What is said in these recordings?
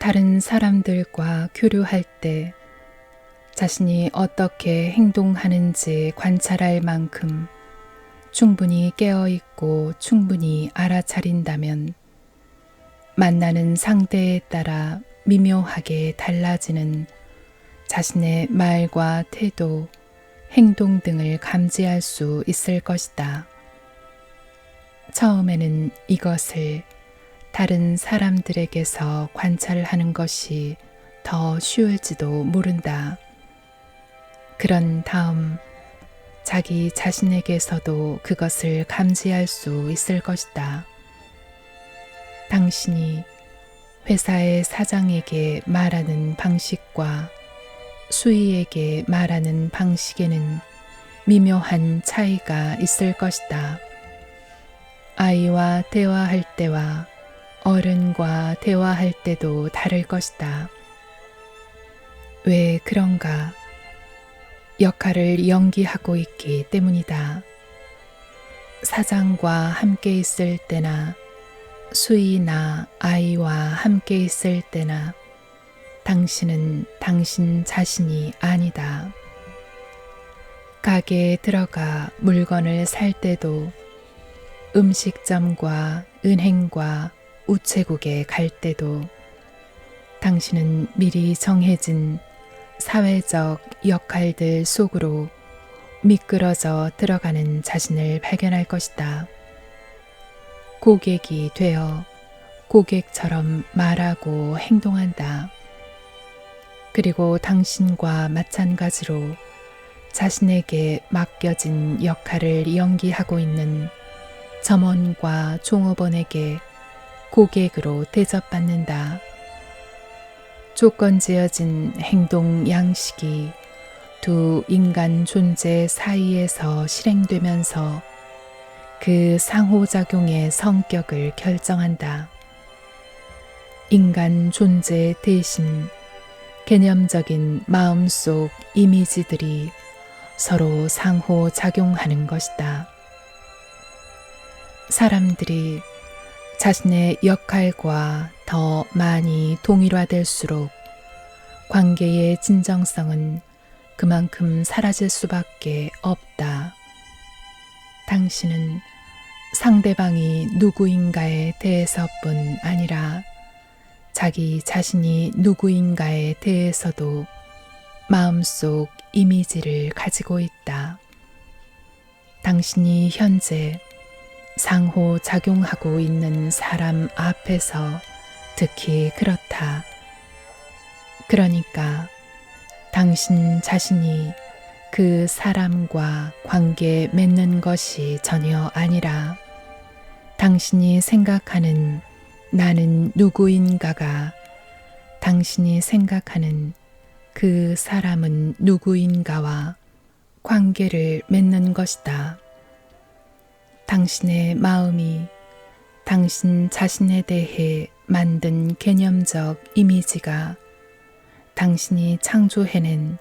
다른 사람들과 교류할 때 자신이 어떻게 행동하는지 관찰할 만큼 충분히 깨어있고 충분히 알아차린다면 만나는 상대에 따라 미묘하게 달라지는 자신의 말과 태도, 행동 등을 감지할 수 있을 것이다. 처음에는 이것을 다른 사람들에게서 관찰하는 것이 더 쉬울지도 모른다. 그런 다음 자기 자신에게서도 그것을 감지할 수 있을 것이다. 당신이 회사의 사장에게 말하는 방식과 수의에게 말하는 방식에는 미묘한 차이가 있을 것이다. 아이와 대화할 때와 어른과 대화할 때도 다를 것이다. 왜 그런가? 역할을 연기하고 있기 때문이다. 사장과 함께 있을 때나 수의나 아이와 함께 있을 때나 당신은 당신 자신이 아니다. 가게에 들어가 물건을 살 때도 음식점과 은행과 우체국에 갈 때도 당신은 미리 정해진 사회적 역할들 속으로 미끄러져 들어가는 자신을 발견할 것이다. 고객이 되어 고객처럼 말하고 행동한다. 그리고 당신과 마찬가지로 자신에게 맡겨진 역할을 연기하고 있는 점원과 종업원에게 고객으로 대접받는다. 조건지어진 행동 양식이 두 인간 존재 사이에서 실행되면서 그 상호작용의 성격을 결정한다. 인간 존재 대신 개념적인 마음속 이미지들이 서로 상호작용하는 것이다. 사람들이 자신의 역할과 더 많이 동일화될수록 관계의 진정성은 그만큼 사라질 수밖에 없다. 당신은 상대방이 누구인가에 대해서뿐 아니라 자기 자신이 누구인가에 대해서도 마음속 이미지를 가지고 있다. 당신이 현재 상호작용하고 있는 사람 앞에서 특히 그렇다. 그러니까 당신 자신이 그 사람과 관계 맺는 것이 전혀 아니라 당신이 생각하는 나는 누구인가가 당신이 생각하는 그 사람은 누구인가와 관계를 맺는 것이다. 당신의 마음이 당신 자신에 대해 만든 개념적 이미지가 당신이 창조해낸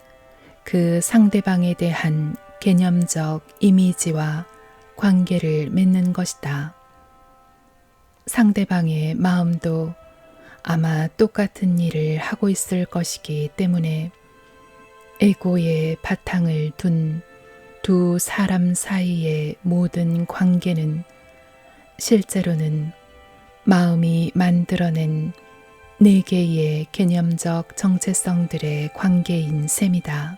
그 상대방에 대한 개념적 이미지와 관계를 맺는 것이다. 상대방의 마음도 아마 똑같은 일을 하고 있을 것이기 때문에 에고의 바탕을 둔 두 사람 사이의 모든 관계는 실제로는 마음이 만들어낸 네 개의 개념적 정체성들의 관계인 셈이다.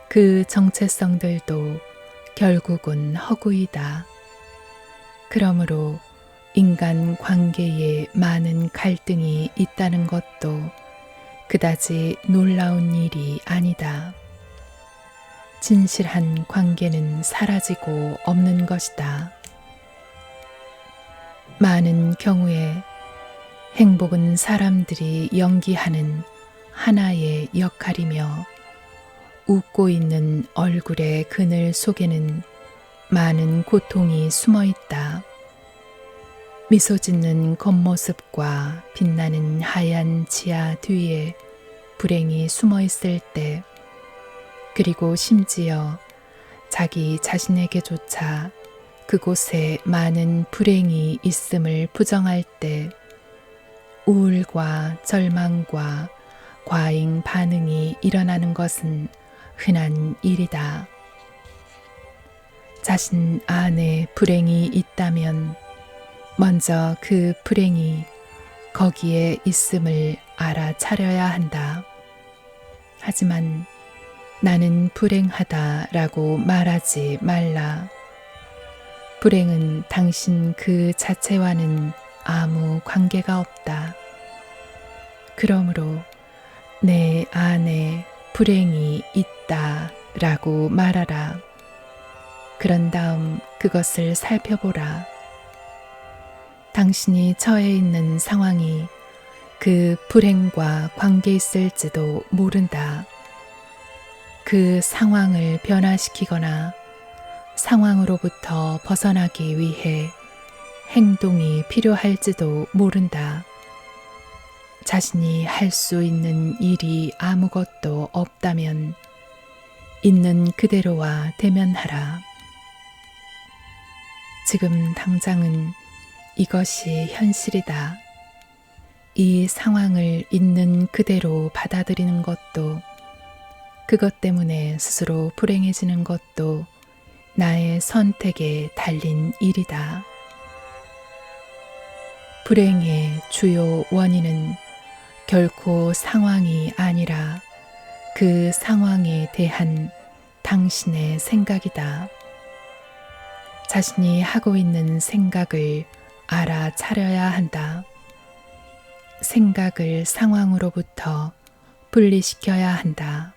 그 정체성들도 결국은 허구이다. 그러므로 인간 관계에 많은 갈등이 있다는 것도 그다지 놀라운 일이 아니다. 진실한 관계는 사라지고 없는 것이다. 많은 경우에 행복은 사람들이 연기하는 하나의 역할이며 웃고 있는 얼굴의 그늘 속에는 많은 고통이 숨어 있다. 미소 짓는 겉모습과 빛나는 하얀 지하 뒤에 불행이 숨어 있을 때, 그리고 심지어 자기 자신에게조차 그곳에 많은 불행이 있음을 부정할 때 우울과 절망과 과잉 반응이 일어나는 것은 흔한 일이다. 자신 안에 불행이 있다면 먼저 그 불행이 거기에 있음을 알아차려야 한다. 하지만 나는 불행하다라고 말하지 말라. 불행은 당신 그 자체와는 아무 관계가 없다. 그러므로 내 안에 불행이 있다라고 말하라. 그런 다음 그것을 살펴보라. 당신이 처해 있는 상황이 그 불행과 관계 있을지도 모른다. 그 상황을 변화시키거나 상황으로부터 벗어나기 위해 행동이 필요할지도 모른다. 자신이 할 수 있는 일이 아무것도 없다면 있는 그대로와 대면하라. 지금 당장은 이것이 현실이다. 이 상황을 있는 그대로 받아들이는 것도, 그것 때문에 스스로 불행해지는 것도 나의 선택에 달린 일이다. 불행의 주요 원인은 결코 상황이 아니라 그 상황에 대한 당신의 생각이다. 자신이 하고 있는 생각을 알아차려야 한다. 생각을 상황으로부터 분리시켜야 한다.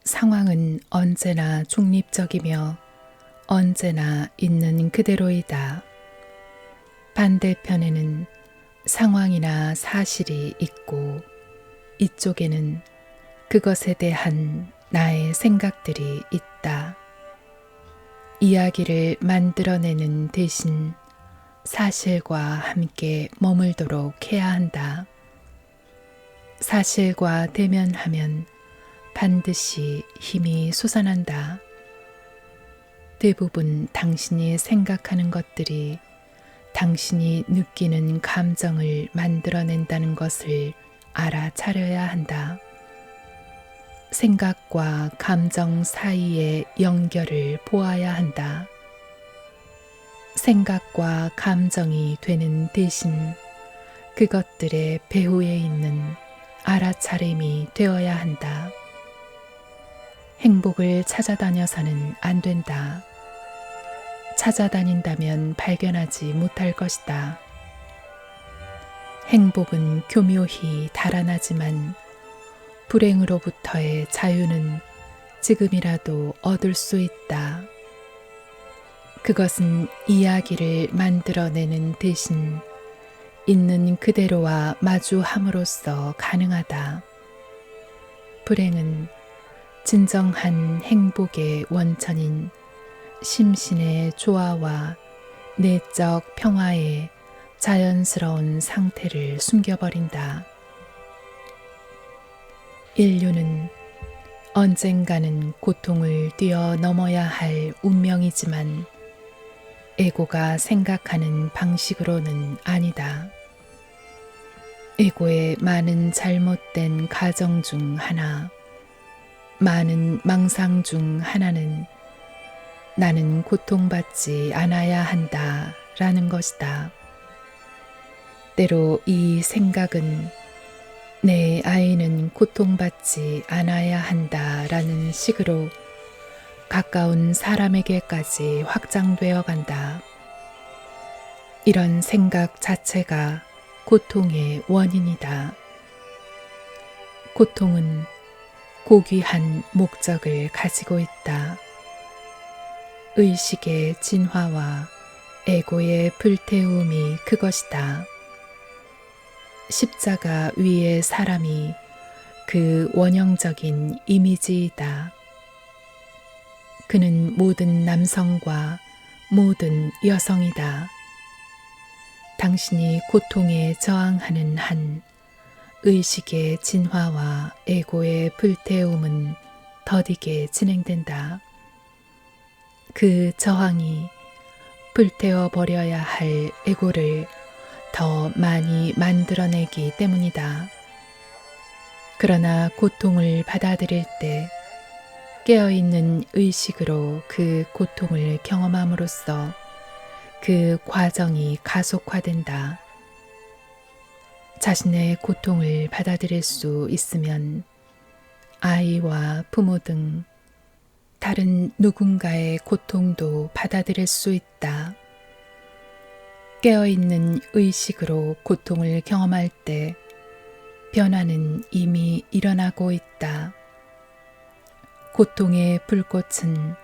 상황은 언제나 중립적이며 언제나 있는 그대로이다. 반대편에는 상황이나 사실이 있고 이쪽에는 그것에 대한 나의 생각들이 있다. 이야기를 만들어내는 대신 사실과 함께 머물도록 해야 한다. 사실과 대면하면 반드시 힘이 솟아난다. 대부분 당신이 생각하는 것들이 당신이 느끼는 감정을 만들어낸다는 것을 알아차려야 한다. 생각과 감정 사이의 연결을 보아야 한다. 생각과 감정이 되는 대신 그것들의 배후에 있는 알아차림이 되어야 한다. 행복을 찾아다녀서는 안 된다. 찾아다닌다면 발견하지 못할 것이다. 행복은 교묘히 달아나지만 불행으로부터의 자유는 지금이라도 얻을 수 있다. 그것은 이야기를 만들어내는 대신 있는 그대로와 마주함으로써 가능하다. 불행은 진정한 행복의 원천인 심신의 조화와 내적 평화의 자연스러운 상태를 숨겨버린다. 인류는 언젠가는 고통을 뛰어넘어야 할 운명이지만 에고가 생각하는 방식으로는 아니다. 에고의 많은 잘못된 가정 중 하나, 많은 망상 중 하나는 나는 고통받지 않아야 한다 라는 것이다. 때로 이 생각은 내 아이는 고통받지 않아야 한다 라는 식으로 가까운 사람에게까지 확장되어 간다. 이런 생각 자체가 고통의 원인이다. 고통은 고귀한 목적을 가지고 있다. 의식의 진화와 에고의 불태움이 그것이다. 십자가 위의 사람이 그 원형적인 이미지이다. 그는 모든 남성과 모든 여성이다. 당신이 고통에 저항하는 한 의식의 진화와 에고의 불태움은 더디게 진행된다. 그 저항이 불태워 버려야 할 에고를 더 많이 만들어내기 때문이다. 그러나 고통을 받아들일 때 깨어있는 의식으로 그 고통을 경험함으로써 그 과정이 가속화된다. 자신의 고통을 받아들일 수 있으면 아이와 부모 등 다른 누군가의 고통도 받아들일 수 있다. 깨어있는 의식으로 고통을 경험할 때 변화는 이미 일어나고 있다. 고통의 불꽃은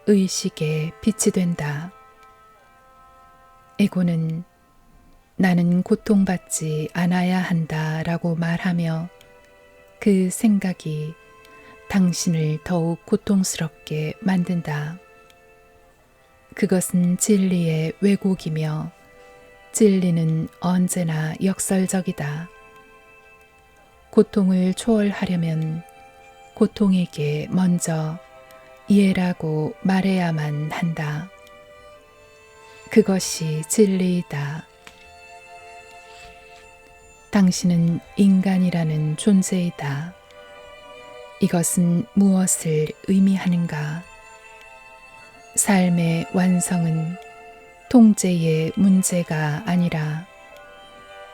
의식의 빛이 된다. 에고는 나는 고통받지 않아야 한다 라고 말하며 그 생각이 당신을 더욱 고통스럽게 만든다. 그것은 진리의 왜곡이며 진리는 언제나 역설적이다. 고통을 초월하려면 고통에게 먼저 이해라고 말해야만 한다. 그것이 진리이다. 당신은 인간이라는 존재이다. 이것은 무엇을 의미하는가? 삶의 완성은 통제의 문제가 아니라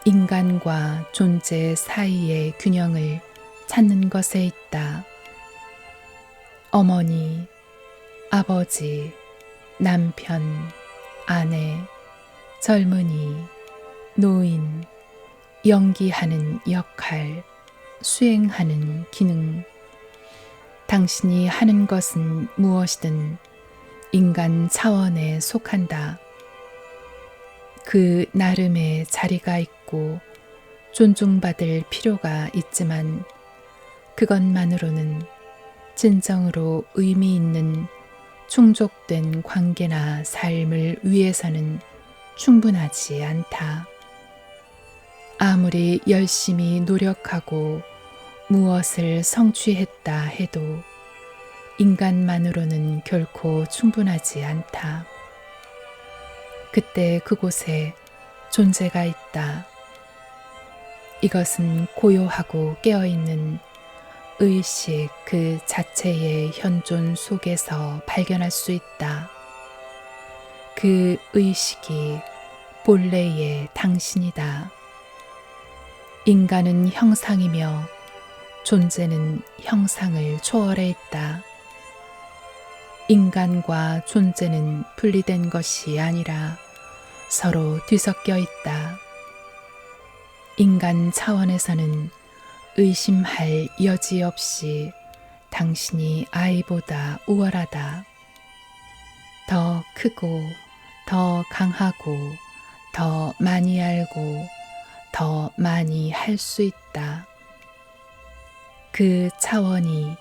인간과 존재 사이의 균형을 찾는 것에 있다. 어머니, 아버지, 남편, 아내, 젊은이, 노인, 연기하는 역할, 수행하는 기능. 당신이 하는 것은 무엇이든 인간 차원에 속한다. 그 나름의 자리가 있고 존중받을 필요가 있지만 그것만으로는 진정으로 의미 있는 충족된 관계나 삶을 위해서는 충분하지 않다. 아무리 열심히 노력하고 무엇을 성취했다 해도 인간만으로는 결코 충분하지 않다. 그때 그곳에 존재가 있다. 이것은 고요하고 깨어있는 의식 그 자체의 현존 속에서 발견할 수 있다. 그 의식이 본래의 당신이다. 인간은 형상이며 존재는 형상을 초월해 있다. 인간과 존재는 분리된 것이 아니라 서로 뒤섞여 있다. 인간 차원에서는 의심할 여지 없이 당신이 아이보다 우월하다. 더 크고 더 강하고 더 많이 알고 더 많이 할 수 있다. 그 차원이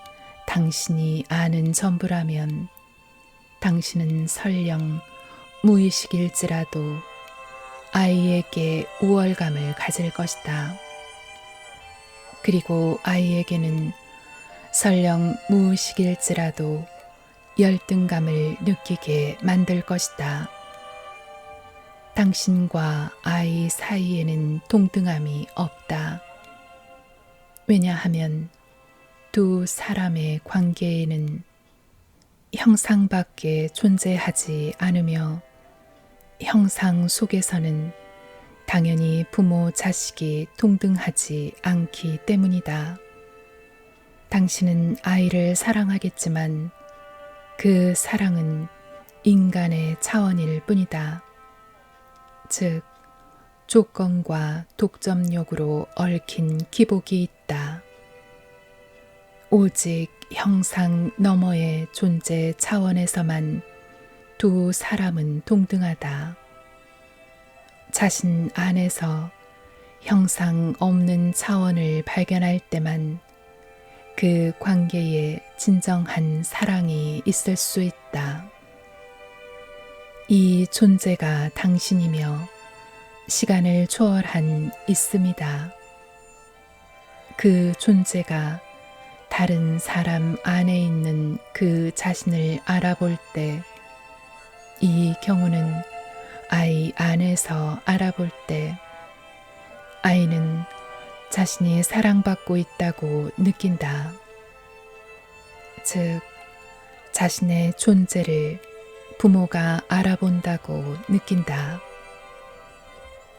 당신이 아는 전부라면 당신은 설령 무의식일지라도 아이에게 우월감을 가질 것이다. 그리고 아이에게는 설령 무의식일지라도 열등감을 느끼게 만들 것이다. 당신과 아이 사이에는 동등함이 없다. 왜냐하면 두 사람의 관계에는 형상밖에 존재하지 않으며 형상 속에서는 당연히 부모 자식이 동등하지 않기 때문이다. 당신은 아이를 사랑하겠지만 그 사랑은 인간의 차원일 뿐이다. 즉, 조건과 독점욕으로 얽힌 기복이 있다. 오직 형상 너머의 존재 차원에서만 두 사람은 동등하다. 자신 안에서 형상 없는 차원을 발견할 때만 그 관계에 진정한 사랑이 있을 수 있다. 이 존재가 당신이며 시간을 초월한 있음이다. 그 존재가 다른 사람 안에 있는 그 자신을 알아볼 때 이 경우는 아이 안에서 알아볼 때 아이는 자신이 사랑받고 있다고 느낀다. 즉, 자신의 존재를 부모가 알아본다고 느낀다.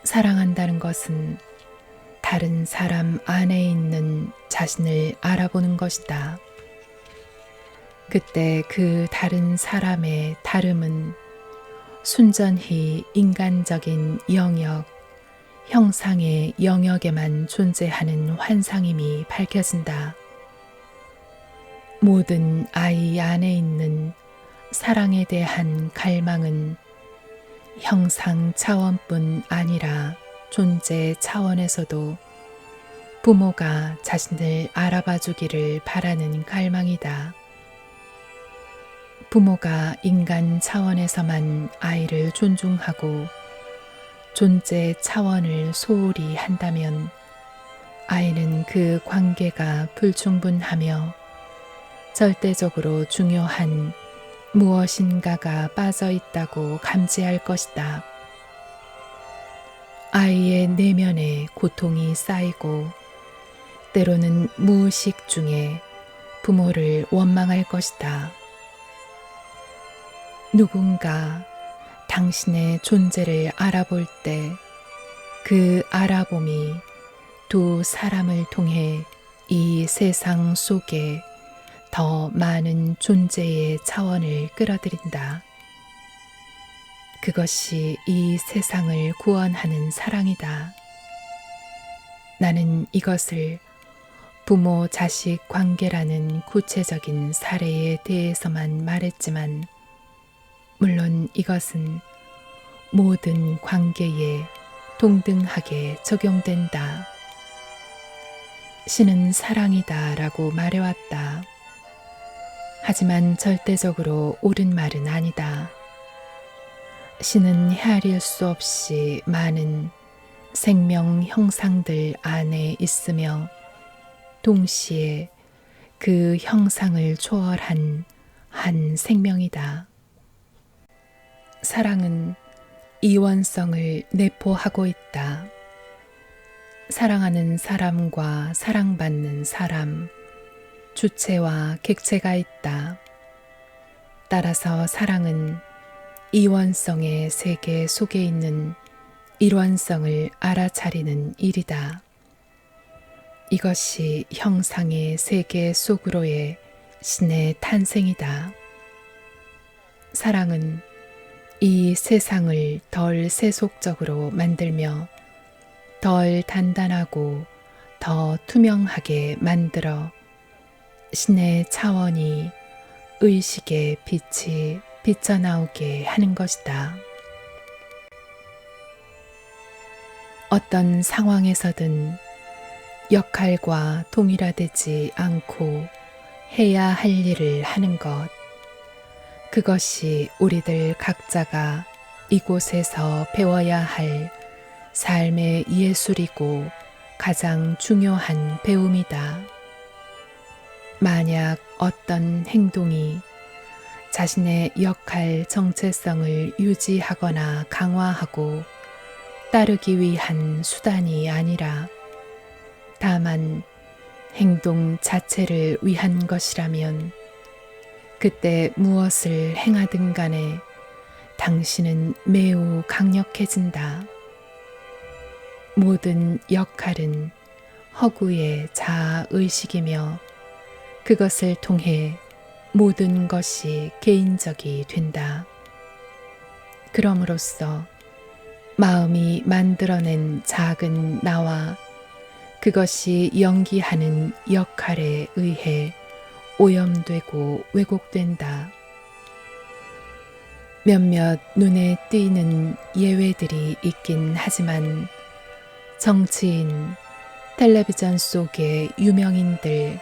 사랑한다는 것은 다른 사람 안에 있는 자신을 알아보는 것이다. 그때 그 다른 사람의 다름은 순전히 인간적인 영역, 형상의 영역에만 존재하는 환상임이 밝혀진다. 모든 아이 안에 있는 사랑에 대한 갈망은 형상 차원뿐 아니라 존재 차원에서도 부모가 자신을 알아봐 주기를 바라는 갈망이다. 부모가 인간 차원에서만 아이를 존중하고 존재 차원을 소홀히 한다면 아이는 그 관계가 불충분하며 절대적으로 중요한 무엇인가가 빠져 있다고 감지할 것이다. 아이의 내면에 고통이 쌓이고 때로는 무의식 중에 부모를 원망할 것이다. 누군가 당신의 존재를 알아볼 때 그 알아봄이 두 사람을 통해 이 세상 속에 더 많은 존재의 차원을 끌어들인다. 그것이 이 세상을 구원하는 사랑이다. 나는 이것을 부모 자식 관계라는 구체적인 사례에 대해서만 말했지만, 물론 이것은 모든 관계에 동등하게 적용된다. 신은 사랑이다 라고 말해왔다. 하지만 절대적으로 옳은 말은 아니다. 신은 헤아릴 수 없이 많은 생명 형상들 안에 있으며 동시에 그 형상을 초월한 한 생명이다. 사랑은 이원성을 내포하고 있다. 사랑하는 사람과 사랑받는 사람, 주체와 객체가 있다. 따라서 사랑은 이원성의 세계 속에 있는 일원성을 알아차리는 일이다. 이것이 형상의 세계 속으로의 신의 탄생이다. 사랑은 이 세상을 덜 세속적으로 만들며 덜 단단하고 더 투명하게 만들어 신의 차원이 의식의 빛이 비쳐나오게 하는 것이다. 어떤 상황에서든 역할과 동일화되지 않고 해야 할 일을 하는 것, 그것이 우리들 각자가 이곳에서 배워야 할 삶의 예술이고 가장 중요한 배움이다. 만약 어떤 행동이 자신의 역할 정체성을 유지하거나 강화하고 따르기 위한 수단이 아니라 다만 행동 자체를 위한 것이라면 그때 무엇을 행하든 간에 당신은 매우 강력해진다. 모든 역할은 허구의 자아의식이며 그것을 통해 모든 것이 개인적이 된다. 그럼으로써 마음이 만들어낸 작은 나와 그것이 연기하는 역할에 의해 오염되고 왜곡된다. 몇몇 눈에 띄는 예외들이 있긴 하지만 정치인, 텔레비전 속의 유명인들,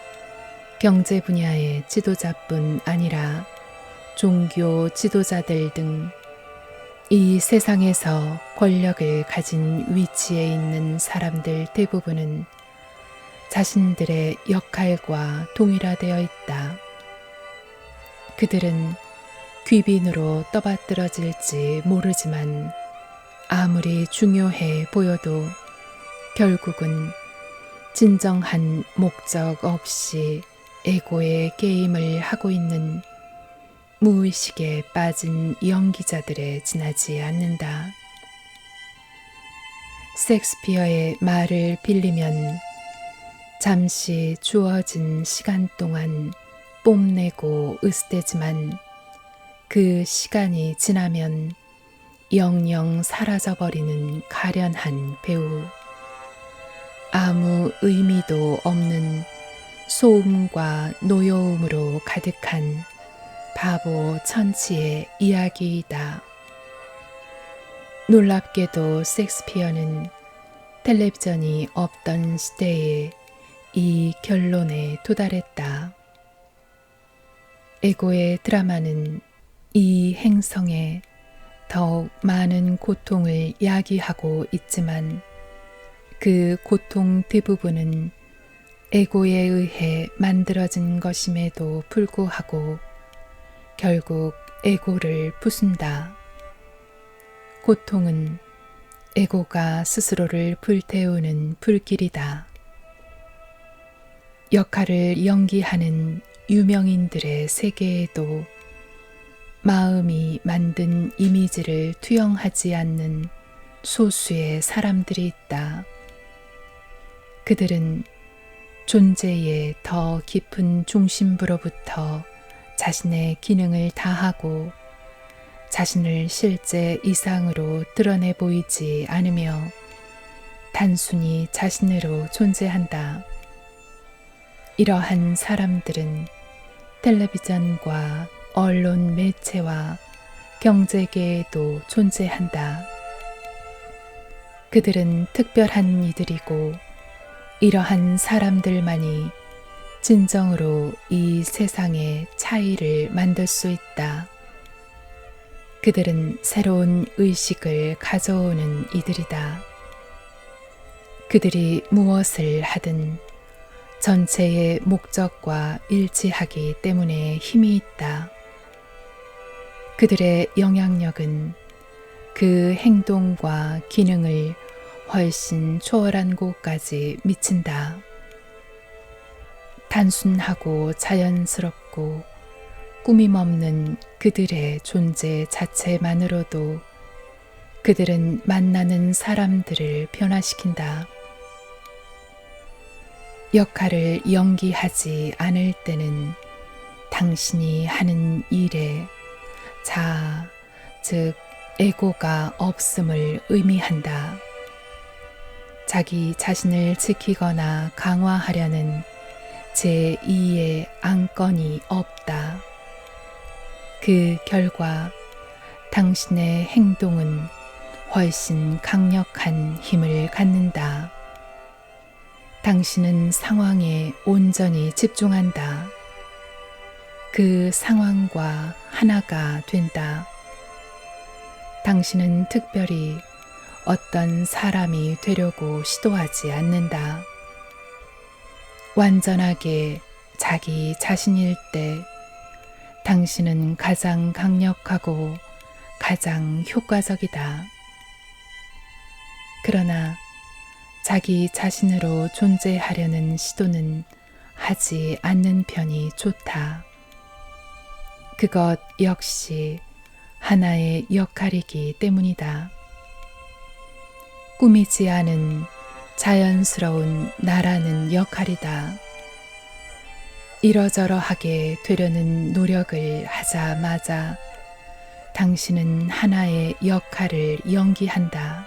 경제 분야의 지도자뿐 아니라 종교 지도자들 등 이 세상에서 권력을 가진 위치에 있는 사람들 대부분은 자신들의 역할과 동일화되어 있다. 그들은 귀빈으로 떠받들어질지 모르지만 아무리 중요해 보여도 결국은 진정한 목적 없이 에고의 게임을 하고 있는 무의식에 빠진 연기자들에 지나지 않는다. 셰익스피어의 말을 빌리면 잠시 주어진 시간 동안 뽐내고 으스대지만 그 시간이 지나면 영영 사라져버리는 가련한 배우. 아무 의미도 없는 소음과 노여움으로 가득한 바보 천치의 이야기이다. 놀랍게도 셰익스피어는 텔레비전이 없던 시대에 이 결론에 도달했다. 에고의 드라마는 이 행성에 더욱 많은 고통을 야기하고 있지만 그 고통 대부분은 에고에 의해 만들어진 것임에도 불구하고 결국 에고를 부순다. 고통은 에고가 스스로를 불태우는 불길이다. 역할을 연기하는 유명인들의 세계에도 마음이 만든 이미지를 투영하지 않는 소수의 사람들이 있다. 그들은 존재의 더 깊은 중심부로부터 자신의 기능을 다하고 자신을 실제 이상으로 드러내 보이지 않으며 단순히 자신으로 존재한다. 이러한 사람들은 텔레비전과 언론 매체와 경제계에도 존재한다. 그들은 특별한 이들이고 이러한 사람들만이 진정으로 이 세상의 차이를 만들 수 있다. 그들은 새로운 의식을 가져오는 이들이다. 그들이 무엇을 하든 전체의 목적과 일치하기 때문에 힘이 있다. 그들의 영향력은 그 행동과 기능을 훨씬 초월한 곳까지 미친다. 단순하고 자연스럽고 꾸밈없는 그들의 존재 자체만으로도 그들은 만나는 사람들을 변화시킨다. 역할을 연기하지 않을 때는 당신이 하는 일에 자아, 즉 에고가 없음을 의미한다. 자기 자신을 지키거나 강화하려는 제2의 안건이 없다. 그 결과 당신의 행동은 훨씬 강력한 힘을 갖는다. 당신은 상황에 온전히 집중한다. 그 상황과 하나가 된다. 당신은 특별히 어떤 사람이 되려고 시도하지 않는다. 완전하게 자기 자신일 때 당신은 가장 강력하고 가장 효과적이다. 그러나 자기 자신으로 존재하려는 시도는 하지 않는 편이 좋다. 그것 역시 하나의 역할이기 때문이다. 꾸미지 않은 자연스러운 나라는 역할이다. 이러저러하게 되려는 노력을 하자마자 당신은 하나의 역할을 연기한다.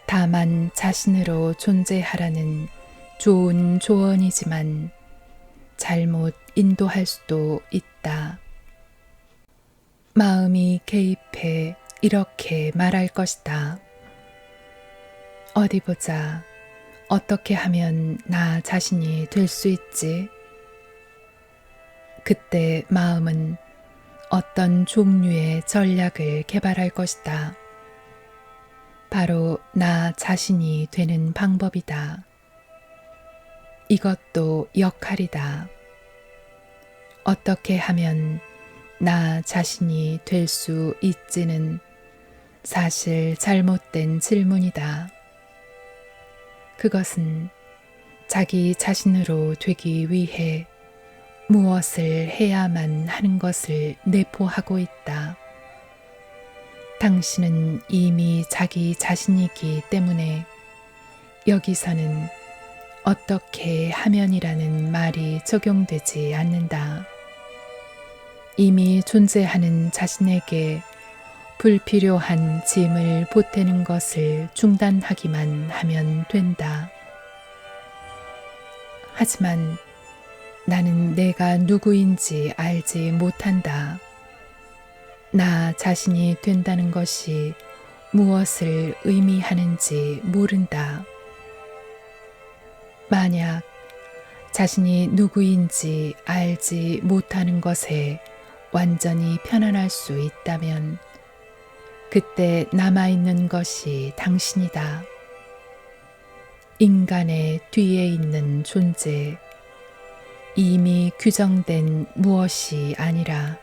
다만 자신으로 존재하라는 좋은 조언이지만 잘못 인도할 수도 있다. 마음이 개입해 이렇게 말할 것이다. 어디 보자. 어떻게 하면 나 자신이 될 수 있지? 그때 마음은 어떤 종류의 전략을 개발할 것이다. 바로 나 자신이 되는 방법이다. 이것도 역할이다. 어떻게 하면 나 자신이 될 수 있지는 사실 잘못된 질문이다. 그것은 자기 자신으로 되기 위해 무엇을 해야만 하는 것을 내포하고 있다. 당신은 이미 자기 자신이기 때문에 여기서는 어떻게 하면이라는 말이 적용되지 않는다. 이미 존재하는 자신에게 불필요한 짐을 보태는 것을 중단하기만 하면 된다. 하지만 나는 내가 누구인지 알지 못한다. 나 자신이 된다는 것이 무엇을 의미하는지 모른다. 만약 자신이 누구인지 알지 못하는 것에 완전히 편안할 수 있다면 그때 남아있는 것이 당신이다. 인간의 뒤에 있는 존재, 이미 규정된 무엇이 아니라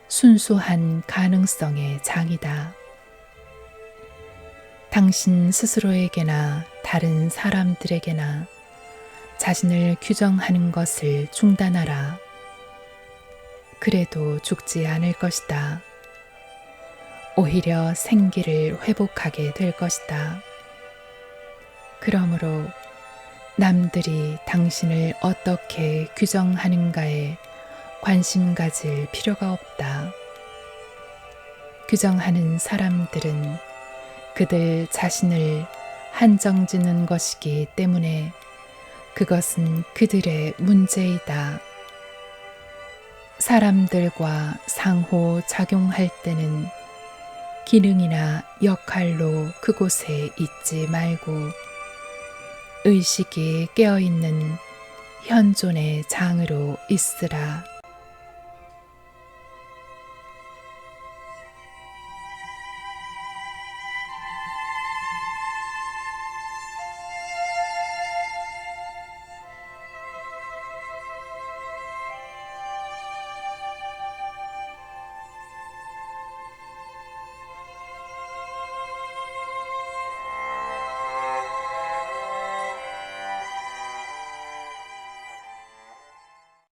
순수한 가능성의 장이다. 당신 스스로에게나 다른 사람들에게나 자신을 규정하는 것을 중단하라. 그래도 죽지 않을 것이다. 오히려 생기를 회복하게 될 것이다. 그러므로 남들이 당신을 어떻게 규정하는가에 관심 가질 필요가 없다. 규정하는 사람들은 그들 자신을 한정 짓는 것이기 때문에 그것은 그들의 문제이다. 사람들과 상호 작용할 때는 기능이나 역할로 그곳에 있지 말고 의식이 깨어있는 현존의 장으로 있으라.